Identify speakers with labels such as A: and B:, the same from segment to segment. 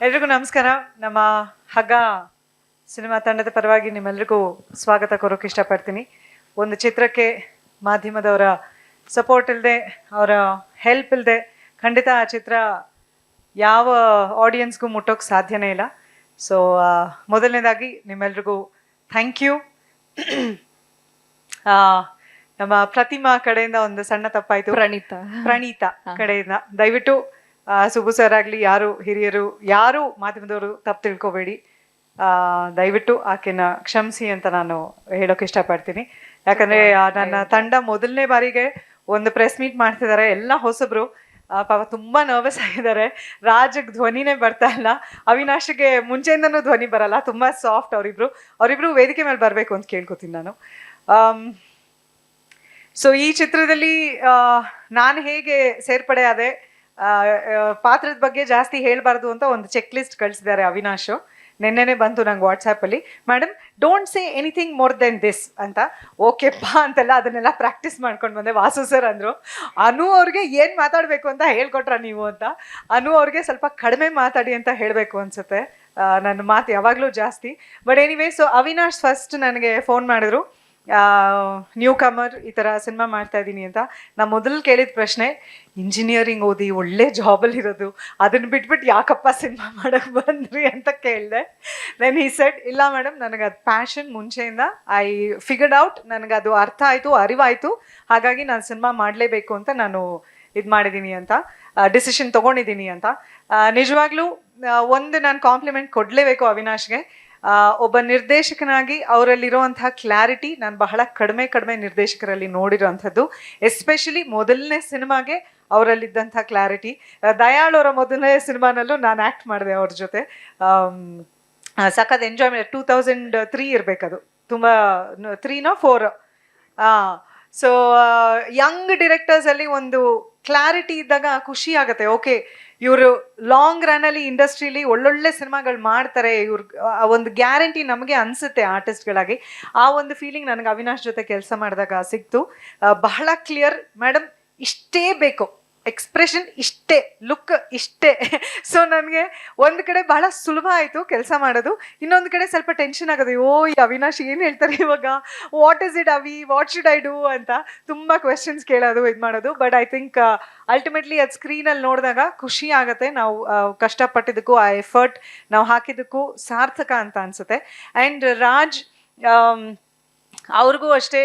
A: ಎಲ್ರಿಗೂ ನಮಸ್ಕಾರ. ನಮ್ಮ ಹಗ್ಗ ಸಿನಿಮಾ ತಂಡದ ಪರವಾಗಿ ನಿಮ್ಮೆಲ್ರಿಗೂ ಸ್ವಾಗತ ಕೋರೋಕೆ ಇಷ್ಟಪಡ್ತೀನಿ. ಒಂದು ಚಿತ್ರಕ್ಕೆ ಮಾಧ್ಯಮದವರ ಸಪೋರ್ಟ್ ಇಲ್ಲದೆ, ಅವರ ಹೆಲ್ಪ್ ಇಲ್ಲದೆ ಖಂಡಿತ ಆ ಚಿತ್ರ ಯಾವ ಆಡಿಯನ್ಸ್ಗೂ ಮುಟ್ಟೋಕ್ಕೆ ಸಾಧ್ಯನೇ ಇಲ್ಲ. ಸೊ ಮೊದಲನೇದಾಗಿ ನಿಮ್ಮೆಲ್ರಿಗೂ ಥ್ಯಾಂಕ್ ಯು. ನಮ್ಮ ಪ್ರತಿಮಾ ಕಡೆಯಿಂದ ಒಂದು ಸಣ್ಣ ತಪ್ಪಾಯಿತು. ಪ್ರಣೀತಾ ಕಡೆಯಿಂದ ದಯವಿಟ್ಟು ಸುಬು ಸರ್ ಆಗಲಿ, ಯಾರು ಹಿರಿಯರು, ಯಾರು ಮಾಧ್ಯಮದವರು ತಪ್ಪು ತಿಳ್ಕೊಬೇಡಿ. ದಯವಿಟ್ಟು ಆಕೆನ ಕ್ಷಮಿಸಿ ಅಂತ ನಾನು ಹೇಳೋಕೆ ಇಷ್ಟಪಡ್ತೀನಿ. ಯಾಕಂದರೆ ನನ್ನ ತಂಡ ಮೊದಲನೇ ಬಾರಿಗೆ ಒಂದು ಪ್ರೆಸ್ ಮೀಟ್ ಮಾಡ್ತಿದ್ದಾರೆ. ಎಲ್ಲ ಹೊಸಬ್ರು, ಪಾಪ ತುಂಬ ನರ್ವಸ್ ಆಗಿದ್ದಾರೆ. ರಾಜ್ಗೆ ಧ್ವನಿನೇ ಬರ್ತಾ ಇಲ್ಲ, ಅವಿನಾಶ್ಗೆ ಮುಂಚೆಯಿಂದನೂ ಧ್ವನಿ ಬರಲ್ಲ, ತುಂಬ ಸಾಫ್ಟ್. ಅವರಿಬ್ರು ವೇದಿಕೆ ಮೇಲೆ ಬರಬೇಕು ಅಂತ ಕೇಳ್ಕೊತೀನಿ ನಾನು. ಸೊ ಈ ಚಿತ್ರದಲ್ಲಿ ನಾನು ಹೇಗೆ ಸೇರ್ಪಡೆ ಆದೆ, ಪಾತ್ರದ ಬಗ್ಗೆ ಜಾಸ್ತಿ ಹೇಳಬಾರ್ದು ಅಂತ ಒಂದು ಚೆಕ್ ಲಿಸ್ಟ್ ಕಳಿಸಿದ್ದಾರೆ ಅವಿನಾಶ್. ನೆನ್ನೆನೆ ಬಂತು ನಂಗೆ ವಾಟ್ಸಾಪಲ್ಲಿ, madam don't say anything more than this ಅಂತ. ಓಕೆಪ್ಪಾ ಅಂತೆಲ್ಲ ಅದನ್ನೆಲ್ಲ ಪ್ರಾಕ್ಟೀಸ್ ಮಾಡ್ಕೊಂಡು ಬಂದೆ. ವಾಸು ಸರ್ ಅಂದರು, ಅನು ಅವ್ರಿಗೆ ಏನು ಮಾತಾಡಬೇಕು ಅಂತ ಹೇಳ್ಕೊಟ್ರ ನೀವು ಅಂತ. ಅನು ಅವ್ರಿಗೆ ಸ್ವಲ್ಪ ಕಡಿಮೆ ಮಾತಾಡಿ ಅಂತ ಹೇಳಬೇಕು ಅನ್ಸುತ್ತೆ, ನನ್ನ ಮಾತು ಯಾವಾಗಲೂ ಜಾಸ್ತಿ. But anyway, so Avinash first ನನಗೆ ಫೋನ್ ಮಾಡಿದ್ರು, ನ್ಯೂ ಕಮರ್, ಈ ಥರ ಸಿನಿಮಾ ಮಾಡ್ತಾ ಇದ್ದೀನಿ ಅಂತ. ನಾನು ಮೊದಲು ಕೇಳಿದ ಪ್ರಶ್ನೆ, ಇಂಜಿನಿಯರಿಂಗ್ ಓದಿ ಒಳ್ಳೆ ಜಾಬಲ್ಲಿರೋದು, ಅದನ್ನು ಬಿಟ್ಬಿಟ್ಟು ಯಾಕಪ್ಪ ಸಿನಿಮಾ ಮಾಡೋಕ್ಕೆ ಬಂದ್ರಿ ಅಂತ ಕೇಳಿದೆ. ದೆನ್ ಹಿ ಸೆಡ್, ಇಲ್ಲ ಮೇಡಮ್, ನನಗೆ ಅದು ಪ್ಯಾಷನ್ ಮುಂಚೆಯಿಂದ. ಐ ಫಿಗರ್ಡ್ ಔಟ್, ನನಗದು ಅರ್ಥ ಆಯಿತು, ಅರಿವಾಯಿತು, ಹಾಗಾಗಿ ನಾನು ಸಿನಿಮಾ ಮಾಡಲೇಬೇಕು ಅಂತ ನಾನು ಇದು ಮಾಡಿದ್ದೀನಿ ಅಂತ, ಡಿಸಿಷನ್ ತೊಗೊಂಡಿದ್ದೀನಿ ಅಂತ. ನಿಜವಾಗ್ಲೂ ಒಂದು ನಾನು ಕಾಂಪ್ಲಿಮೆಂಟ್ ಕೊಡಲೇಬೇಕು ಅವಿನಾಶ್ಗೆ. ಒಬ್ಬ ನಿರ್ದೇಶಕನಾಗಿ ಅವರಲ್ಲಿರುವಂತಹ ಕ್ಲಾರಿಟಿ ನಾನು ಬಹಳ ಕಡಿಮೆ ನಿರ್ದೇಶಕರಲ್ಲಿ ನೋಡಿರೋವಂಥದ್ದು. ಎಸ್ಪೆಷಲಿ ಮೊದಲನೇ ಸಿನಿಮಾಗೆ ಅವರಲ್ಲಿದ್ದಂಥ ಕ್ಲಾರಿಟಿ. ದಯಾಳ್ ಅವರ ಮೊದಲನೇ ಸಿನಿಮಾನಲ್ಲೂ ನಾನು ಆ್ಯಕ್ಟ್ ಮಾಡಿದೆ ಅವ್ರ ಜೊತೆ. ಸಖತ್ ಎಂಜಾಯ್ಮೆಂಟ್. 2003 ಇರಬೇಕದು, ತುಂಬ 3ನೋ 4. ಸೊ ಯಂಗ್ ಡಿರೆಕ್ಟರ್ಸಲ್ಲಿ ಒಂದು ಕ್ಲಾರಿಟಿ ಇದ್ದಾಗ ಖುಷಿ ಆಗುತ್ತೆ. ಓಕೆ, ಇವರು ಲಾಂಗ್ ರನ್ನಲ್ಲಿ ಇಂಡಸ್ಟ್ರೀಲಿ ಒಳ್ಳೊಳ್ಳೆ ಸಿನಿಮಾಗಳು ಮಾಡ್ತಾರೆ, ಒಂದು ಗ್ಯಾರಂಟಿ ನಮಗೆ ಅನಿಸುತ್ತೆ ಆರ್ಟಿಸ್ಟ್ಗಳಾಗಿ. ಆ ಒಂದು ಫೀಲಿಂಗ್ ನನಗೆ ಅವಿನಾಶ್ ಜೊತೆ ಕೆಲಸ ಮಾಡಿದಾಗ ಸಿಕ್ತು. ಬಹಳ ಕ್ಲಿಯರ್, ಮೇಡಮ್ ಇಷ್ಟೇ ಬೇಕು, ಎಕ್ಸ್ಪ್ರೆಷನ್ ಇಷ್ಟೇ, ಲುಕ್ ಇಷ್ಟೇ. ಸೊ ನನಗೆ ಒಂದು ಕಡೆ ಬಹಳ ಸುಲಭ ಆಯಿತು ಕೆಲಸ ಮಾಡೋದು, ಇನ್ನೊಂದು ಕಡೆ ಸ್ವಲ್ಪ ಟೆನ್ಷನ್ ಆಗೋದು. ಈ ಅವಿನಾಶ್ ಏನು ಹೇಳ್ತಾರೆ ಇವಾಗ, ವಾಟ್ ಇಸ್ ಇಟ್ ಅವಿ, ವಾಟ್ ಶುಡ್ ಐ ಡೂ ಅಂತ ತುಂಬ ಕ್ವೆಶನ್ಸ್ ಕೇಳೋದು, ಇದು ಮಾಡೋದು. ಬಟ್ ಐ ಥಿಂಕ್ ಅಲ್ಟಿಮೇಟ್ಲಿ ಅದು ಸ್ಕ್ರೀನಲ್ಲಿ ನೋಡಿದಾಗ ಖುಷಿ ಆಗುತ್ತೆ. ನಾವು ಕಷ್ಟಪಟ್ಟಿದ್ದಕ್ಕೂ, ಆ ಎಫರ್ಟ್ ನಾವು ಹಾಕಿದ್ದಕ್ಕೂ ಸಾರ್ಥಕ ಅಂತ ಅನಿಸುತ್ತೆ. ಆ್ಯಂಡ್ ರಾಜ್ ಅವ್ರಿಗೂ ಅಷ್ಟೇ,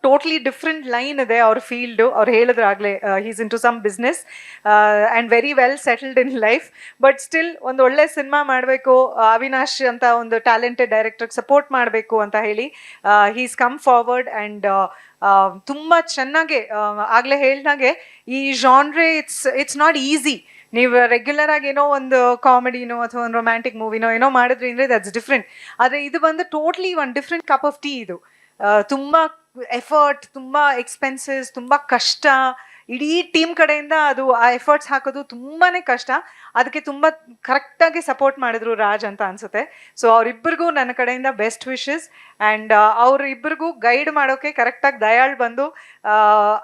A: ಟೋಟ್ಲಿ ಡಿಫ್ರೆಂಟ್ ಲೈನ್ ಇದೆ ಅವ್ರ ಫೀಲ್ಡು. ಅವ್ರು ಹೇಳಿದ್ರಾಗಲೇ, he's into some business and very well settled in life. But still ಒಂದು ಒಳ್ಳೆ ಸಿನಿಮಾ ಮಾಡಬೇಕು, ಅವಿನಾಶ್ ಅಂತ ಒಂದು ಟ್ಯಾಲೆಂಟೆಡ್ ಡೈರೆಕ್ಟರ್ಗೆ ಸಪೋರ್ಟ್ ಮಾಡಬೇಕು ಅಂತ ಹೇಳಿ ಹೀಸ್ ಕಮ್ ಫಾರ್ವರ್ಡ್. ಆ್ಯಂಡ್ ತುಂಬ ಚೆನ್ನಾಗೆ, ಆಗಲೇ ಹೇಳಿದಾಗೆ, ಈ ಜಾನ್ರೆ ಇಟ್ಸ್ ನಾಟ್ ಈಸಿ. ನೀವು ರೆಗ್ಯುಲರ್ ಆಗಿ ಏನೋ ಒಂದು ಕಾಮಿಡಿನೋ ಅಥವಾ ಒಂದು ರೊಮ್ಯಾಂಟಿಕ್ ಮೂವಿನೋ ಏನೋ ಮಾಡಿದ್ರಿ ಅಂದರೆ ದಟ್ಸ್ ಡಿಫ್ರೆಂಟ್. ಆದರೆ ಇದು ಬಂದು ಟೋಟ್ಲಿ ಒಂದು ಡಿಫ್ರೆಂಟ್ ಕಪ್ ಆಫ್ ಟೀ. ಇದು ತುಂಬ ಎಫರ್ಟ್, ತುಂಬ ಎಕ್ಸ್ಪೆನ್ಸಸ್, ತುಂಬ ಕಷ್ಟ. ಇಡೀ ಟೀಮ್ ಕಡೆಯಿಂದ ಅದು ಆ ಎಫರ್ಟ್ಸ್ ಹಾಕೋದು ತುಂಬಾ ಕಷ್ಟ. ಅದಕ್ಕೆ ತುಂಬ ಕರೆಕ್ಟಾಗಿ ಸಪೋರ್ಟ್ ಮಾಡಿದ್ರು ರಾಜ್ ಅಂತ ಅನಿಸುತ್ತೆ. ಸೊ ಅವರಿಬ್ಬರಿಗೂ ನನ್ನ ಕಡೆಯಿಂದ ಬೆಸ್ಟ್ ವಿಶಸ್. ಆ್ಯಂಡ್ ಅವರಿಬ್ಬರಿಗೂ ಗೈಡ್ ಮಾಡೋಕ್ಕೆ ಕರೆಕ್ಟಾಗಿ ದಯಾಳ್ ಬಂದು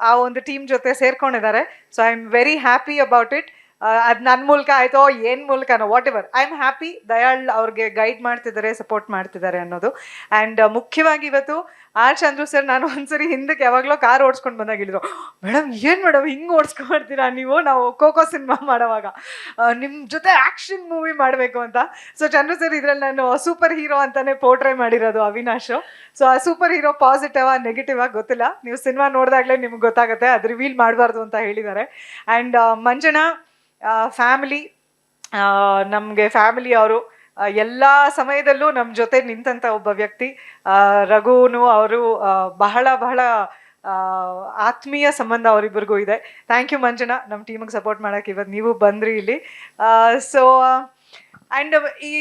A: ಆ ಒಂದು ಟೀಮ್ ಜೊತೆ ಸೇರ್ಕೊಂಡಿದ್ದಾರೆ. So I am very happy about it. ಅದು ನನ್ನ ಮೂಲಕ ಆಯಿತೋ ಏನು ಮೂಲಕನೋ, whatever, I am happy. Dayal ಅವ್ರಿಗೆ ಗೈಡ್ ಮಾಡ್ತಿದ್ದಾರೆ, ಸಪೋರ್ಟ್ ಮಾಡ್ತಿದ್ದಾರೆ ಅನ್ನೋದು. ಆ್ಯಂಡ್ ಮುಖ್ಯವಾಗಿ ಇವತ್ತು ಚಂದ್ರು ಸರ್, ನಾನು ಒಂದ್ಸರಿ ಹಿಂದಕ್ಕೆ ಯಾವಾಗಲೂ ಕಾರ್ ಓಡಿಸ್ಕೊಂಡು ಬಂದಾಗ ಹೇಳಿದ್ರು, ಮೇಡಮ್ ಏನು ಮೇಡಮ್ ಹಿಂಗೆ ಓಡಿಸ್ಕೊಂಡ್ಬರ್ತೀರಾ ನೀವು, ನಾವು ಖೋ ಸಿನಿಮಾ ಮಾಡೋವಾಗ ನಿಮ್ಮ ಜೊತೆ ಆ್ಯಕ್ಷನ್ ಮೂವಿ ಮಾಡಬೇಕು ಅಂತ. ಸೊ ಚಂದ್ರು ಸರ್, ಇದರಲ್ಲಿ ನಾನು ಸೂಪರ್ ಹೀರೋ ಅಂತಲೇ ಪೋರ್ಟ್ರೇ ಮಾಡಿರೋದು ಅವಿನಾಶ್. ಸೊ ಆ ಸೂಪರ್ ಹೀರೋ ಪಾಸಿಟಿವಾ ನೆಗೆಟಿವಾ ಗೊತ್ತಿಲ್ಲ, ನೀವು ಸಿನಿಮಾ ನೋಡಿದಾಗಲೇ ನಿಮ್ಗೆ ಗೊತ್ತಾಗುತ್ತೆ, ಅದು ರಿವೀಲ್ ಮಾಡಬಾರ್ದು ಅಂತ ಹೇಳಿದ್ದಾರೆ. ಆ್ಯಂಡ್ ಮಂಜನಾ ಫ್ಯಾಮಿಲಿ, ನಮಗೆ ಫ್ಯಾಮಿಲಿ ಅವರು ಎಲ್ಲ ಸಮಯದಲ್ಲೂ ನಮ್ಮ ಜೊತೆ ನಿಂತಂಥ ಒಬ್ಬ ವ್ಯಕ್ತಿ. ರಘುನು ಅವರು ಬಹಳ ಆತ್ಮೀಯ ಸಂಬಂಧ ಅವರಿಬ್ಬರಿಗೂ ಇದೆ. ಥ್ಯಾಂಕ್ ಯು ಮಂಜನಾ, ನಮ್ಮ ಟೀಮಿಗೆ ಸಪೋರ್ಟ್ ಮಾಡೋಕ್ಕೆ ಇವತ್ತು ನೀವು ಬಂದ್ರಿ ಇಲ್ಲಿ. ಸೊ ಆ್ಯಂಡ್ ಈ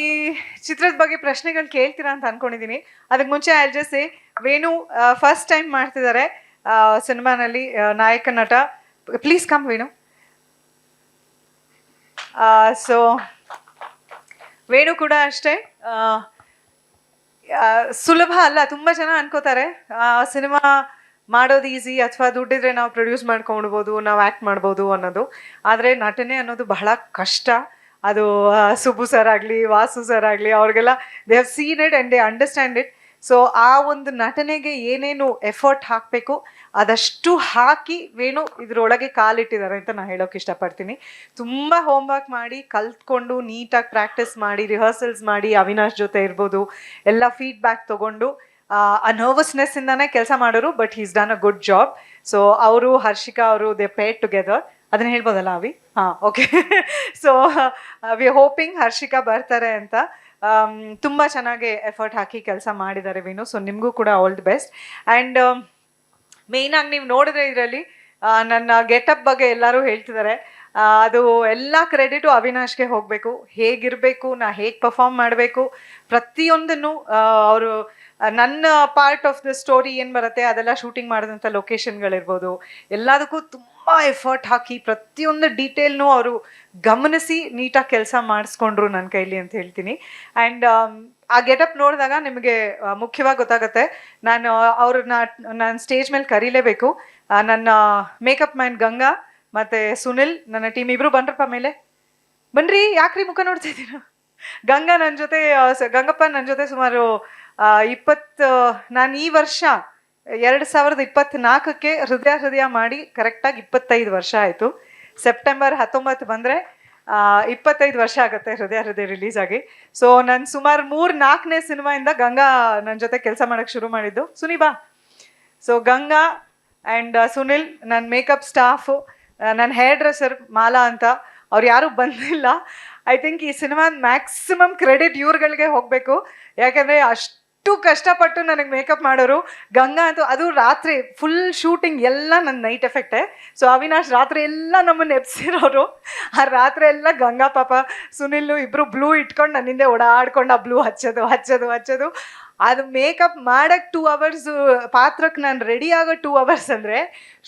A: ಚಿತ್ರದ ಬಗ್ಗೆ ಪ್ರಶ್ನೆಗಳು ಕೇಳ್ತೀರಾ ಅಂತ ಅಂದ್ಕೊಂಡಿದ್ದೀನಿ. ಅದಕ್ಕೆ ಮುಂಚೆ I just say, Venu first time ಮಾಡ್ತಿದ್ದಾರೆ ಸಿನಿಮಾನಲ್ಲಿ ನಾಯಕ ನಟ. Please come Venu. So Venu ಕೂಡ ಅಷ್ಟೇ, ಸುಲಭ ಅಲ್ಲ. ತುಂಬ ಜನ ಅನ್ಕೋತಾರೆ ಸಿನಿಮಾ ಮಾಡೋದು ಈಸಿ, ಅಥವಾ ದುಡ್ಡಿದ್ರೆ ನಾವು ಪ್ರೊಡ್ಯೂಸ್ ಮಾಡ್ಕೊಂಡ್ಬೋದು, ನಾವು ಆ್ಯಕ್ಟ್ ಮಾಡ್ಬೋದು ಅನ್ನೋದು. ಆದರೆ ನಟನೆ ಅನ್ನೋದು ಬಹಳ ಕಷ್ಟ. ಅದು ಸುಬ್ಬು ಸರ್ ಆಗಲಿ, ವಾಸು ಸರ್ ಆಗಲಿ, ಅವ್ರಿಗೆಲ್ಲ they have seen it and they understand it. So ಆ ಒಂದು ನಟನೆಗೆ ಏನೇನು ಎಫರ್ಟ್ ಹಾಕಬೇಕು ಅದಷ್ಟು ಹಾಕಿ ವೇಣು ಇದ್ರೊಳಗೆ ಕಾಲಿಟ್ಟಿದ್ದಾರೆ ಅಂತ ನಾನು ಹೇಳೋಕೆ ಇಷ್ಟಪಡ್ತೀನಿ. ತುಂಬ ಹೋಮ್ವರ್ಕ್ ಮಾಡಿ ಕಲ್ತ್ಕೊಂಡು ನೀಟಾಗಿ ಪ್ರಾಕ್ಟೀಸ್ ಮಾಡಿ ರಿಹರ್ಸಲ್ಸ್ ಮಾಡಿ ಅವಿನಾಶ್ ಜೊತೆ ಇರ್ಬೋದು ಎಲ್ಲ ಫೀಡ್ಬ್ಯಾಕ್ ತೊಗೊಂಡು ಆ ನರ್ವಸ್ನೆಸ್ಸಿಂದಾನೇ ಕೆಲಸ ಮಾಡೋರು. But he's done a good job. So ಅವರು ಹರ್ಷಿಕಾ ಅವರು ದೇ ಪೇಡ್ ಟುಗೆದರ್. ಅದನ್ನ ಹೇಳ್ಬೋದಲ್ಲ ಅವಿ? ಹಾಂ, okay. So we hoping Harshika ಬರ್ತಾರೆ ಅಂತ. ತುಂಬ ಚೆನ್ನಾಗಿ ಎಫರ್ಟ್ ಹಾಕಿ ಕೆಲಸ ಮಾಡಿದ್ದಾರೆ ವೇಣು. ಸೊ ನಿಮಗೂ ಕೂಡ ಆಲ್ ದಿ ಬೆಸ್ಟ್. ಆ್ಯಂಡ್ ಮೇಯ್ನಾಗಿ ನೀವು ನೋಡಿದ್ರೆ ಇದರಲ್ಲಿ ನನ್ನ ಗೆಟಪ್ ಬಗ್ಗೆ ಎಲ್ಲರೂ ಹೇಳ್ತಿದ್ದಾರೆ. ಅದು ಎಲ್ಲ ಕ್ರೆಡಿಟು ಅವಿನಾಶ್ಗೆ ಹೋಗಬೇಕು. ಹೇಗಿರಬೇಕು, ನಾ ಹೇಗೆ ಪರ್ಫಾರ್ಮ್ ಮಾಡಬೇಕು, ಪ್ರತಿಯೊಂದನ್ನು ಅವರು ನನ್ನ ಪಾರ್ಟ್ ಆಫ್ ದ ಸ್ಟೋರಿ ಏನು ಬರುತ್ತೆ ಅದೆಲ್ಲ ಶೂಟಿಂಗ್ ಮಾಡಿದಂಥ ಲೊಕೇಶನ್ಗಳಿರ್ಬೋದು ಎಲ್ಲದಕ್ಕೂ ತುಂಬ ಎಫರ್ಟ್ ಹಾಕಿ ಪ್ರತಿಯೊಂದು ಡೀಟೇಲ್ನೂ ಅವರು ಗಮನಿಸಿ ನೀಟಾಗಿ ಕೆಲಸ ಮಾಡಿಸ್ಕೊಂಡ್ರು ನನ್ನ ಕೈಲಿ ಅಂತ ಹೇಳ್ತೀನಿ. ಆ್ಯಂಡ್ ಆ ಗೆಟಪ್ ನೋಡಿದಾಗ ನಿಮಗೆ ಮುಖ್ಯವಾಗಿ ಗೊತ್ತಾಗುತ್ತೆ. ನಾನು ಸ್ಟೇಜ್ ಮೇಲೆ ಕರೀಲೇಬೇಕು. ನನ್ನ ಮೇಕಪ್ ಮ್ಯಾನ್ ಗಂಗಾ ಮತ್ತು ಸುನಿಲ್ ನನ್ನ ಟೀಮ್ ಇಬ್ಬರು ಬಂದ್ರಪ್ಪ ಮೇಲೆ. ಬನ್ರಿ, ಯಾಕ್ರಿ ಮುಖ ನೋಡ್ತಾ ಇದ್ದೀರಾ? ಗಂಗಾ ನನ್ನ ಜೊತೆ, ಗಂಗಪ್ಪ ನನ್ನ ಜೊತೆ ಸುಮಾರು ನಾನು ಈ ವರ್ಷ 2024ಕ್ಕೆ ಹೃದಯ ಮಾಡಿ ಕರೆಕ್ಟಾಗಿ 25 ವರ್ಷ ಆಯಿತು. ಸೆಪ್ಟೆಂಬರ್ 19 ಬಂದರೆ 25 ವರ್ಷ ಆಗುತ್ತೆ ಹೃದಯ ರಿಲೀಸ್ ಆಗಿ. ಸೊ ನಾನು ಸುಮಾರು 3-4ನೇ ಸಿನಿಮಾಯಿಂದ ಗಂಗಾ ನನ್ನ ಜೊತೆ ಕೆಲಸ ಮಾಡೋಕ್ಕೆ ಶುರು ಮಾಡಿದ್ದು. ಸುನಿಬಾ. ಸೊ ಗಂಗಾ ಆ್ಯಂಡ್ ಸುನಿಲ್ ನನ್ನ ಮೇಕಪ್ ಸ್ಟಾಫು, ನನ್ನ ಹೇರ್ ಡ್ರೆಸ್ಸರ್ ಮಾಲಾ ಅಂತ, ಅವ್ರು ಯಾರೂ ಬಂದಿಲ್ಲ. ಐ ಥಿಂಕ್ ಈ ಸಿನಿಮಾದ ಮ್ಯಾಕ್ಸಿಮಮ್ ಕ್ರೆಡಿಟ್ ಇವ್ರುಗಳಿಗೆ ಹೋಗಬೇಕು. ಯಾಕೆಂದರೆ ಅಷ್ಟು ಕಷ್ಟಪಟ್ಟು ನನಗೆ ಮೇಕಪ್ ಮಾಡೋರು. ಗಂಗಾ ಅಂತೂ ಅದು ರಾತ್ರಿ ಫುಲ್ ಶೂಟಿಂಗ್ ಎಲ್ಲ ನನ್ನ ನೈಟ್ ಎಫೆಕ್ಟೇ. ಸೊ ಅವಿನಾಶ್ ರಾತ್ರಿ ಎಲ್ಲ ನಮ್ಮನ್ನು ಎಬ್ಸಿರೋರು. ಆ ರಾತ್ರಿ ಎಲ್ಲ ಗಂಗಾ ಪಾಪ ಸುನಿಲ್ ಇಬ್ಬರು ಬ್ಲೂ ಇಟ್ಕೊಂಡು ನನ್ನಿಂದೆ ಓಡಾಡ್ಕೊಂಡು ಆ ಬ್ಲೂ ಹಚ್ಚೋದು. ಅದು ಮೇಕಪ್ ಮಾಡೋಕ್ಕೆ 2 hours, ಪಾತ್ರಕ್ಕೆ ನಾನು ರೆಡಿ ಆಗೋ 2 hours ಅಂದರೆ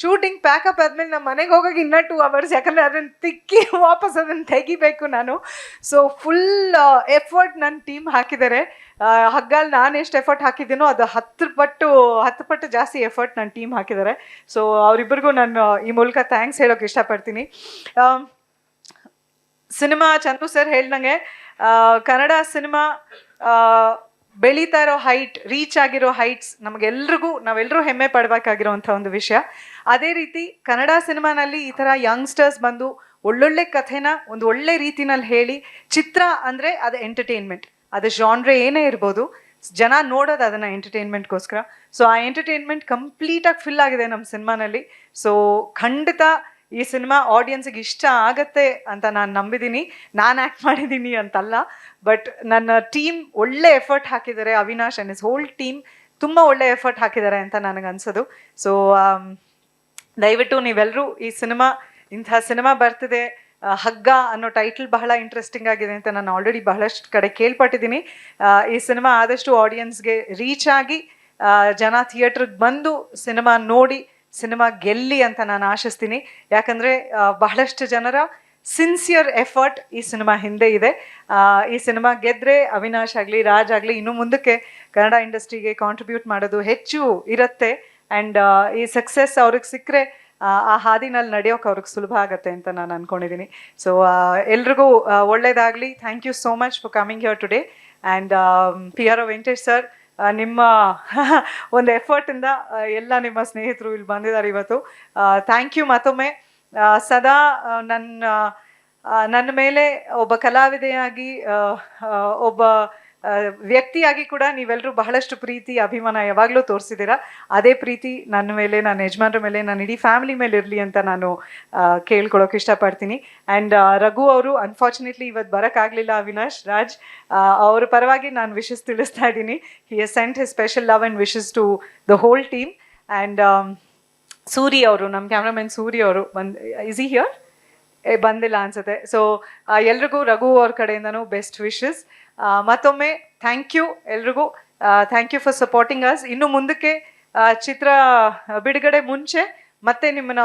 A: ಶೂಟಿಂಗ್ ಪ್ಯಾಕಪ್ ಆದಮೇಲೆ ನಮ್ಮ ಮನೆಗೆ ಹೋಗೋಕೆ ಇನ್ನೂ 2 hours. ಯಾಕಂದರೆ ಅದನ್ನು ತಿಕ್ಕಿ ವಾಪಸ್ ಅದನ್ನು ತೆಗಿಬೇಕು ನಾನು. ಸೊ ಫುಲ್ ಎಫರ್ಟ್ ನನ್ನ ಟೀಮ್ ಹಾಕಿದ್ದಾರೆ. ಹಗ್ಗಲ್ಲಿ ನಾನು ಎಷ್ಟು ಎಫರ್ಟ್ ಹಾಕಿದ್ದೀನೋ ಅದು 10 ಪಟ್ಟು ಜಾಸ್ತಿ ಎಫರ್ಟ್ ನನ್ನ ಟೀಮ್ ಹಾಕಿದ್ದಾರೆ. ಸೊ ಅವರಿಬ್ಬರಿಗೂ ನಾನು ಈ ಮೂಲಕ ಥ್ಯಾಂಕ್ಸ್ ಹೇಳೋಕೆ ಇಷ್ಟಪಡ್ತೀನಿ. ಸಿನಿಮಾ ಚಂದ್ರು ಸರ್ ಹೇಳ್ದಂಗೆ ಕನ್ನಡ ಸಿನಿಮಾ ಬೆಳೀತಾ ಇರೋ ರೀಚ್ ಆಗಿರೋ ಹೈಟ್ಸ್ ನಾವೆಲ್ಲರೂ ಹೆಮ್ಮೆ ಪಡಬೇಕಾಗಿರೋವಂಥ ಒಂದು ವಿಷಯ. ಅದೇ ರೀತಿ ಕನ್ನಡ ಸಿನಿಮಾನಲ್ಲಿ ಈ ಥರ ಯಂಗ್ಸ್ಟರ್ಸ್ ಬಂದು ಒಳ್ಳೊಳ್ಳೆ ಕಥೆನ ಒಂದು ಒಳ್ಳೆ ರೀತಿನಲ್ಲಿ ಹೇಳಿ, ಚಿತ್ರ ಅಂದರೆ ಅದು ಎಂಟರ್ಟೈನ್ಮೆಂಟ್, ಅದು ಜಾನ್ರೆ ಏನೇ ಇರ್ಬೋದು, ಜನ ನೋಡೋದು ಅದನ್ನು ಎಂಟರ್ಟೈನ್ಮೆಂಟ್ಗೋಸ್ಕರ. ಸೊ ಆ ಎಂಟರ್ಟೈನ್ಮೆಂಟ್ ಕಂಪ್ಲೀಟಾಗಿ ಫಿಲ್ ಆಗಿದೆ ನಮ್ಮ ಸಿನಿಮಾನಲ್ಲಿ. ಸೊ ಖಂಡಿತ ಈ ಸಿನಿಮಾ ಆಡಿಯನ್ಸಿಗೆ ಇಷ್ಟ ಆಗತ್ತೆ ಅಂತ ನಾನು ನಂಬಿದ್ದೀನಿ. ನಾನು ಆ್ಯಕ್ಟ್ ಮಾಡಿದ್ದೀನಿ ಅಂತಲ್ಲ, ಬಟ್ ನನ್ನ ಟೀಮ್ ಒಳ್ಳೆ ಎಫರ್ಟ್ ಹಾಕಿದ್ದಾರೆ. Avinash and his whole team ತುಂಬ ಒಳ್ಳೆ ಎಫರ್ಟ್ ಹಾಕಿದ್ದಾರೆ ಅಂತ ನನಗನ್ಸೋದು. ಸೊ ದಯವಿಟ್ಟು ನೀವೆಲ್ಲರೂ ಈ ಇಂಥ ಸಿನಿಮಾ ಬರ್ತಿದೆ, ಹಗ್ಗ ಅನ್ನೋ ಟೈಟಲ್ ಬಹಳ ಇಂಟ್ರೆಸ್ಟಿಂಗ್ ಆಗಿದೆ ಅಂತ ನಾನು ಆಲ್ರೆಡಿ ಬಹಳಷ್ಟು ಕಡೆ ಕೇಳ್ಪಟ್ಟಿದ್ದೀನಿ. ಈ ಸಿನಿಮಾ ಆದಷ್ಟು ಆಡಿಯನ್ಸ್ಗೆ ರೀಚ್ ಆಗಿ ಜನ ಥಿಯೇಟ್ರಿಗೆ ಬಂದು ಸಿನಿಮಾ ನೋಡಿ ಸಿನಿಮಾ ಗೆಲ್ಲಿ ಅಂತ ನಾನು ಆಶಿಸ್ತೀನಿ. ಯಾಕಂದರೆ ಬಹಳಷ್ಟು ಜನರ ಸಿನ್ಸಿಯರ್ ಎಫರ್ಟ್ ಈ ಸಿನಿಮಾ ಹಿಂದೆ ಇದೆ. ಈ ಸಿನಿಮಾ ಗೆದ್ದರೆ ಅವಿನಾಶ್ ಆಗಲಿ, ರಾಜ್ ಆಗಲಿ ಇನ್ನು ಮುಂದಕ್ಕೆ ಕನ್ನಡ ಇಂಡಸ್ಟ್ರಿಗೆ ಕಾಂಟ್ರಿಬ್ಯೂಟ್ ಮಾಡೋದು ಹೆಚ್ಚು ಇರುತ್ತೆ. ಆ್ಯಂಡ್ ಈ ಸಕ್ಸಸ್ ಅವ್ರಿಗೆ ಸಿಕ್ಕರೆ ಆ ಹಾದಿನಲ್ಲಿ ನಡೆಯೋಕೆ ಅವ್ರಿಗೆ ಸುಲಭ ಆಗುತ್ತೆ ಅಂತ ನಾನು ಅಂದ್ಕೊಂಡಿದ್ದೀನಿ. ಸೊ ಎಲ್ರಿಗೂ ಒಳ್ಳೇದಾಗಲಿ. Thank you so much for coming here today. And PR Venkatesh sir, ನಿಮ್ಮ ಒಂದು ಎಫರ್ಟಿಂದ ಎಲ್ಲ ನಿಮ್ಮ ಸ್ನೇಹಿತರು ಇಲ್ಲಿ ಬಂದಿದ್ದಾರೆ ಇವತ್ತು. ಥ್ಯಾಂಕ್ ಯು ಮತ್ತೊಮ್ಮೆ. ಸದಾ ನನ್ನ ಮೇಲೆ ಒಬ್ಬ ಕಲಾವಿದೆಯಾಗಿ, ಒಬ್ಬ ವ್ಯಕ್ತಿಯಾಗಿ ಕೂಡ ನೀವೆಲ್ಲರೂ ಬಹಳಷ್ಟು ಪ್ರೀತಿ ಅಭಿಮಾನ ಯಾವಾಗಲೂ ತೋರಿಸಿದ್ದೀರಾ. ಅದೇ ಪ್ರೀತಿ ನನ್ನ ಮೇಲೆ, ನನ್ನ ಯಜಮಾನ್ರ ಮೇಲೆ, ನನ್ನ ಇಡೀ ಫ್ಯಾಮಿಲಿ ಮೇಲೆ ಇರಲಿ ಅಂತ ನಾನು ಕೇಳ್ಕೊಳ್ಳೋಕೆ ಇಷ್ಟಪಡ್ತೀನಿ. ಆ್ಯಂಡ್ ರಘು ಅವರು ಅನ್ಫಾರ್ಚುನೇಟ್ಲಿ ಇವತ್ತು ಬರೋಕ್ಕಾಗಲಿಲ್ಲ. ಅವಿನಾಶ್, ರಾಜ್ ಅವ್ರ ಪರವಾಗಿ ನಾನು ವಿಶಸ್ ತಿಳಿಸ್ತಾ ಇದ್ದೀನಿ. He has sent his special love and wishes to the whole team. And Suri ಅವರು, ನಮ್ಮ ಕ್ಯಾಮ್ರಾಮನ್ ಸೂರಿ ಅವರು ಇಸ್ ಈ ಹಿಯರ್? ಬಂದಿಲ್ಲ ಅನ್ಸುತ್ತೆ. ಸೊ ಎಲ್ರಿಗೂ ರಘು ಅವ್ರ ಕಡೆಯಿಂದನೂ ಬೆಸ್ಟ್ ವಿಶಸ್. ಮತ್ತೊಮ್ಮೆ ಥ್ಯಾಂಕ್ ಯು ಎಲ್ರಿಗೂ. Thank you for supporting us. ಇನ್ನು ಮುಂದಕ್ಕೆ ಚಿತ್ರ ಬಿಡುಗಡೆ ಮುಂಚೆ ಮತ್ತೆ ನಿಮ್ಮನ್ನ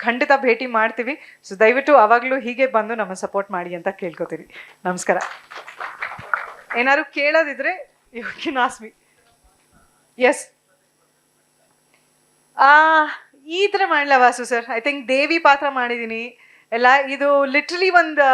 A: ಖಂಡಿತ ಭೇಟಿ ಮಾಡ್ತೀವಿ. ಸೊ ದಯವಿಟ್ಟು ಅವಾಗಲೂ ಹೀಗೆ ಬಂದು ನಮ್ಮ ಸಪೋರ್ಟ್ ಮಾಡಿ ಅಂತ ಕೇಳ್ಕೊತೀವಿ. ನಮಸ್ಕಾರ. ಏನಾದ್ರು ಕೇಳೋದಿದ್ರೆ you can ask me. Yes, ಈ ಥರ ಮಾಡಲ Vasu sir. I think Devi ಪಾತ್ರ ಮಾಡಿದ್ದೀನಿ ಎಲ್ಲ. ಇದು ಲಿಟ್ರಲಿ ಒಂದು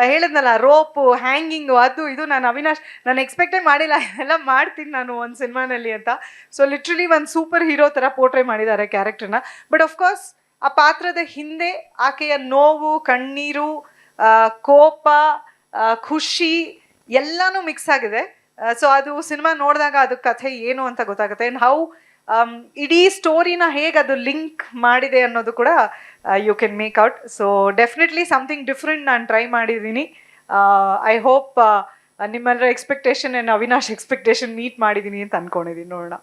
A: ಹೇಳಿದ್ನಲ್ಲ ರೋಪು ಹ್ಯಾಂಗಿಂಗು ಅದು ಇದು ನಾನು ಅವಿನಾಶ್ ನಾನು ಎಕ್ಸ್ಪೆಕ್ಟೇ ಮಾಡಿಲ್ಲ ಇದೆಲ್ಲ ಮಾಡ್ತೀನಿ ನಾನು ಒಂದು ಸಿನಿಮಾನಲ್ಲಿ ಅಂತ. ಸೊ ಲಿಟ್ರಲಿ ಒಂದು ಸೂಪರ್ ಹೀರೋ ಥರ ಪೋರ್ಟ್ರೇ ಮಾಡಿದ್ದಾರೆ ಕ್ಯಾರೆಕ್ಟರ್ನ. ಬಟ್ ಆಫ್ಕೋರ್ಸ್ ಆ ಪಾತ್ರದ ಹಿಂದೆ ಆಕೆಯ ನೋವು, ಕಣ್ಣೀರು, ಕೋಪ, ಖುಷಿ ಎಲ್ಲನೂ ಮಿಕ್ಸ್ ಆಗಿದೆ. ಸೊ ಅದು ಸಿನಿಮಾ ನೋಡಿದಾಗ ಅದು ಕಥೆ ಏನು ಅಂತ ಗೊತ್ತಾಗುತ್ತೆ. ಆ್ಯಂಡ್ ಹೌ ಇಡೀ ಸ್ಟೋರಿನ ಹೇಗೆ ಅದು ಲಿಂಕ್ ಮಾಡಿದೆ ಅನ್ನೋದು ಕೂಡ you can make out. So definitely something different ನಾನು ಟ್ರೈ ಮಾಡಿದ್ದೀನಿ. ಐ ಹೋಪ್ ನಿಮ್ಮೆಲ್ಲರ expectation and Avinash expectation meet ಮಾಡಿದ್ದೀನಿ ಅಂತ ಅಂದ್ಕೊಂಡಿದ್ದೀನಿ. ನೋಡೋಣ.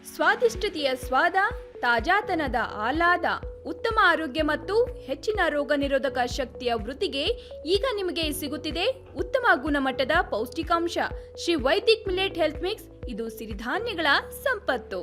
B: ಸ್ವಾದಿಷ್ಟತೆಯ ಸ್ವಾದ, ತಾಜಾತನದ ಆಹ್ಲಾದ, ಉತ್ತಮ ಆರೋಗ್ಯ ಮತ್ತು ಹೆಚ್ಚಿನ ರೋಗ ನಿರೋಧಕ ಶಕ್ತಿಯ ವೃದ್ಧಿಗೆ ಈಗ ನಿಮಗೆ ಸಿಗುತ್ತಿದೆ ಉತ್ತಮ ಗುಣಮಟ್ಟದ ಪೌಷ್ಟಿಕಾಂಶ. Shri Vaidik millet health mix, ಇದು ಸಿರಿಧಾನ್ಯಗಳ ಸಂಪತ್ತು.